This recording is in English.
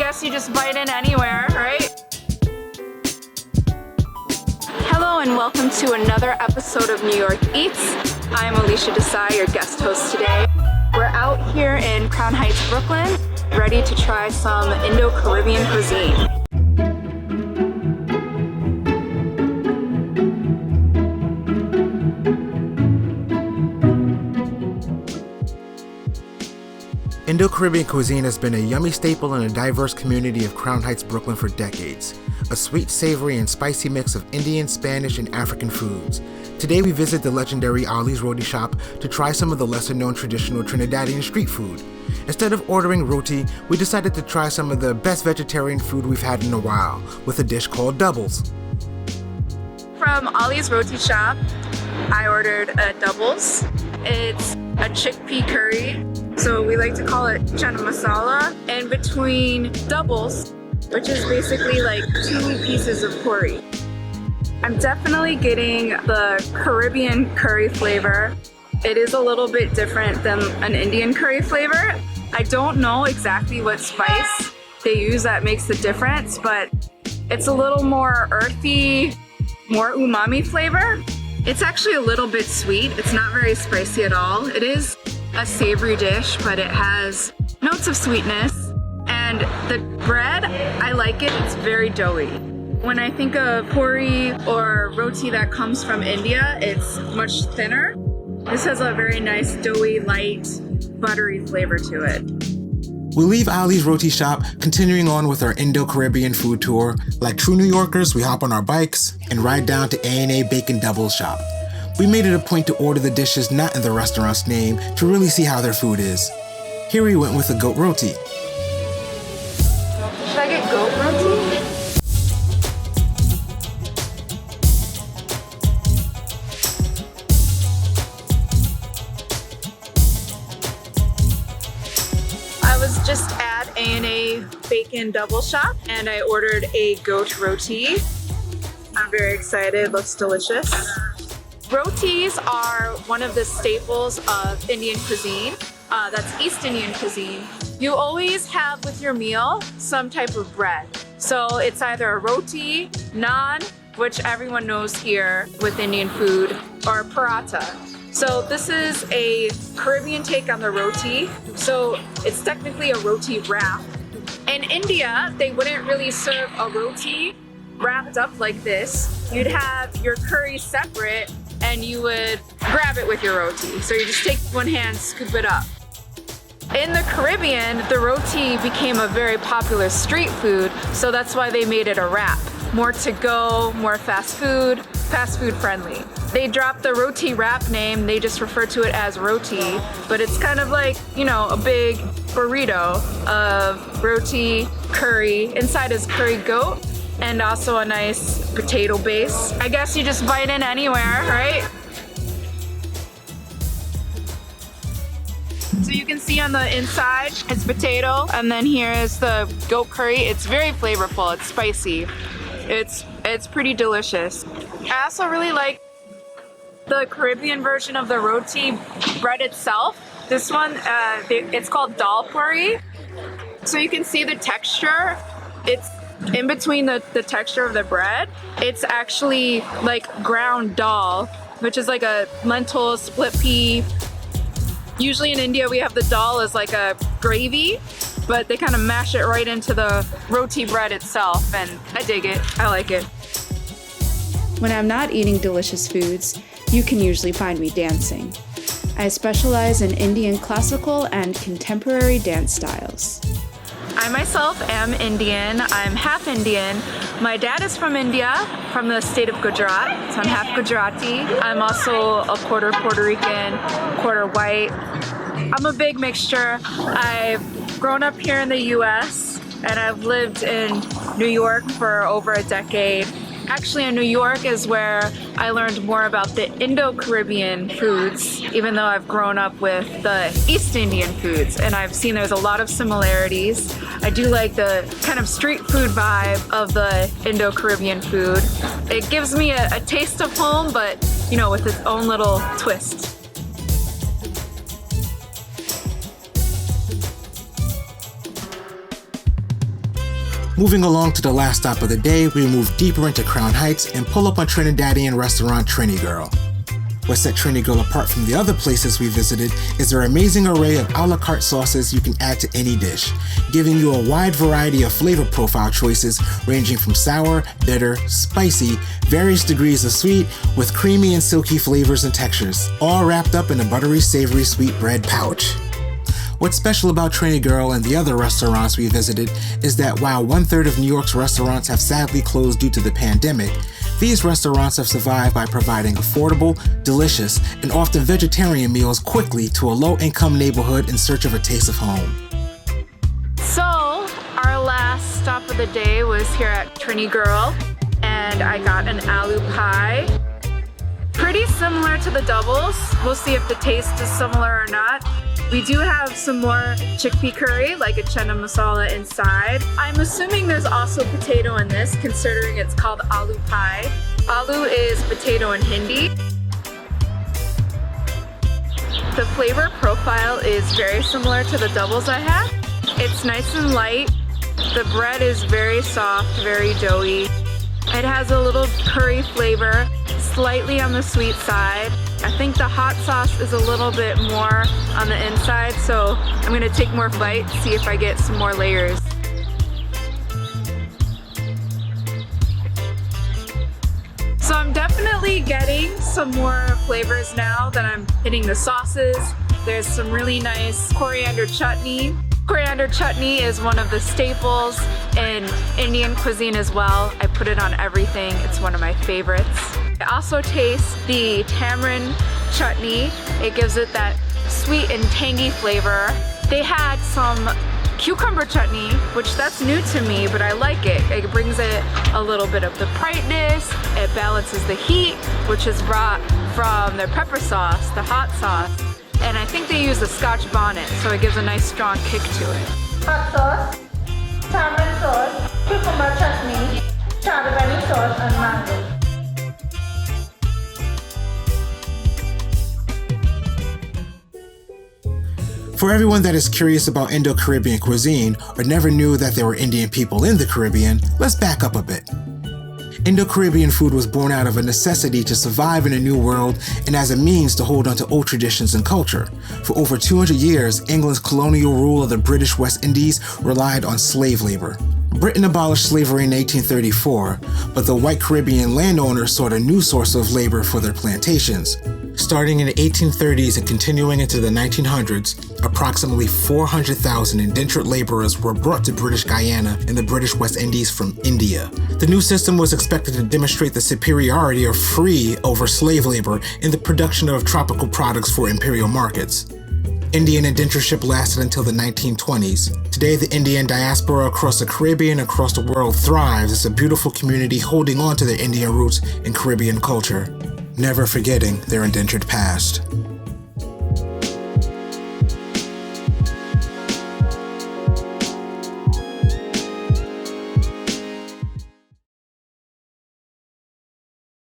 guess you just bite in anywhere, right? Hello and welcome to another episode of New York Eats. I'm Alisha Desai, your guest host today. We're out here in Crown Heights, Brooklyn, ready to try some Indo Caribbean cuisine. Indo Caribbean cuisine has been a yummy staple in a diverse community of Crown Heights, Brooklyn for decades. A sweet, savory, and spicy mix of Indian, Spanish, and African foods. Today we visit the legendary Ali's Roti shop to try some of the lesser-known traditional Trinidadian street food. Instead of ordering roti, we decided to try some of the best vegetarian food we've had in a while, with a dish called doubles. From Ali's Roti shop, I ordered a doubles. It's a chickpea curry. So we like to call it chana masala, and between doubles, which is basically like 2 pieces of curry. I'm definitely getting the Caribbean curry flavor. It is a little bit different than an Indian curry flavor. I don't know exactly what spice they use that makes the difference, but it's a little more earthy, more umami flavor. It's actually a little bit sweet. It's not very spicy at all. It is a savory dish, but it has notes of sweetness. And the bread, I like it. It's very doughy. When I think of puri or roti that comes from India, it's much thinner. This has a very nice doughy, light, buttery flavor to it. We leave Ali's Roti shop, continuing on with our Indo-Caribbean food tour. Like true New Yorkers, we hop on our bikes and ride down to A&A Bacon Doubles shop. We made it a point to order the dishes not in the restaurant's name to really see how their food is. Here we went with the goat roti. Should I get goat roti? I was just at A&A Bacon Double Shop and I ordered a goat roti. I'm very excited, looks delicious. Rotis are one of the staples of Indian cuisine. That's East Indian cuisine. You always have with your meal some type of bread. So it's either a roti, naan, which everyone knows here with Indian food, or paratha. So this is a Caribbean take on the roti. So it's technically a roti wrap. In India, they wouldn't really serve a roti wrapped up like this. You'd have your curry separate and you would grab it with your roti. So you just take one hand, scoop it up. In the Caribbean, the roti became a very popular street food, so that's why they made it a wrap. More to go, more fast food friendly. They dropped the roti wrap name, they just refer to it as roti, but it's kind of like, a big burrito of roti, curry. Inside is curry goat, and also a nice potato base. I guess you just bite in anywhere, right? So you can see on the inside, it's potato, and then here is the goat curry. It's very flavorful, it's spicy. It's pretty delicious. I also really like the Caribbean version of the roti bread itself. This one, it's called dal puri. So you can see the texture. It's in between the texture of the bread. It's actually like ground dal, which is like a lentil split pea. Usually in India we have the dal as like a gravy, but they kind of mash it right into the roti bread itself, and I dig it. I like it. When I'm not eating delicious foods, you can usually find me dancing. I specialize in Indian classical and contemporary dance styles. I myself am Indian. I'm half Indian. My dad is from India, from the state of Gujarat, so I'm half Gujarati. I'm also a quarter Puerto Rican, quarter white. I'm a big mixture. I've grown up here in the US and I've lived in New York for over a decade. Actually, in New York is where I learned more about the Indo-Caribbean foods, even though I've grown up with the East Indian foods, and I've seen there's a lot of similarities. I do like the kind of street food vibe of the Indo-Caribbean food. It gives me a taste of home, but, with its own little twist. Moving along to the last stop of the day, we move deeper into Crown Heights and pull up on Trinidadian restaurant Trinity Girl. What set Trinity Girl apart from the other places we visited is their amazing array of a la carte sauces you can add to any dish, giving you a wide variety of flavor profile choices ranging from sour, bitter, spicy, various degrees of sweet, with creamy and silky flavors and textures, all wrapped up in a buttery, savory sweetbread pouch. What's special about Trinity Girl and the other restaurants we visited is that while 1/3 of New York's restaurants have sadly closed due to the pandemic, these restaurants have survived by providing affordable, delicious, and often vegetarian meals quickly to a low-income neighborhood in search of a taste of home. So, our last stop of the day was here at Trinity Girl, and I got an aloo pie. Pretty similar to the doubles. We'll see if the taste is similar or not. We do have some more chickpea curry, like a chana masala inside. I'm assuming there's also potato in this, considering it's called aloo pie. Aloo is potato in Hindi. The flavor profile is very similar to the doubles I had. It's nice and light. The bread is very soft, very doughy. It has a little curry flavor, slightly on the sweet side. I think the hot sauce is a little bit more on the inside, so I'm gonna take more bites, see if I get some more layers. So I'm definitely getting some more flavors now that I'm hitting the sauces. There's some really nice coriander chutney. Coriander chutney is one of the staples in Indian cuisine as well. I put it on everything. It's one of my favorites. I also taste the tamarind chutney. It gives it that sweet and tangy flavor. They had some cucumber chutney, which that's new to me, but I like it. It brings it a little bit of the brightness. It balances the heat, which is brought from their pepper sauce, the hot sauce. And I think they use a Scotch bonnet, so it gives a nice strong kick to it. Hot sauce, tamarind sauce, cucumber chutney, chardonnay sauce, and mango. For everyone that is curious about Indo Caribbean cuisine or never knew that there were Indian people in the Caribbean, let's back up a bit. Indo Caribbean food was born out of a necessity to survive in a new world and as a means to hold on to old traditions and culture. For over 200 years, England's colonial rule of the British West Indies relied on slave labor. Britain abolished slavery in 1834, but the white Caribbean landowners sought a new source of labor for their plantations. Starting in the 1830s and continuing into the 1900s, approximately 400,000 indentured laborers were brought to British Guyana and the British West Indies from India. The new system was expected to demonstrate the superiority of free over slave labor in the production of tropical products for imperial markets. Indian indentureship lasted until the 1920s. Today, the Indian diaspora across the Caribbean and across the world thrives as a beautiful community holding on to their Indian roots and Caribbean culture, never forgetting their indentured past.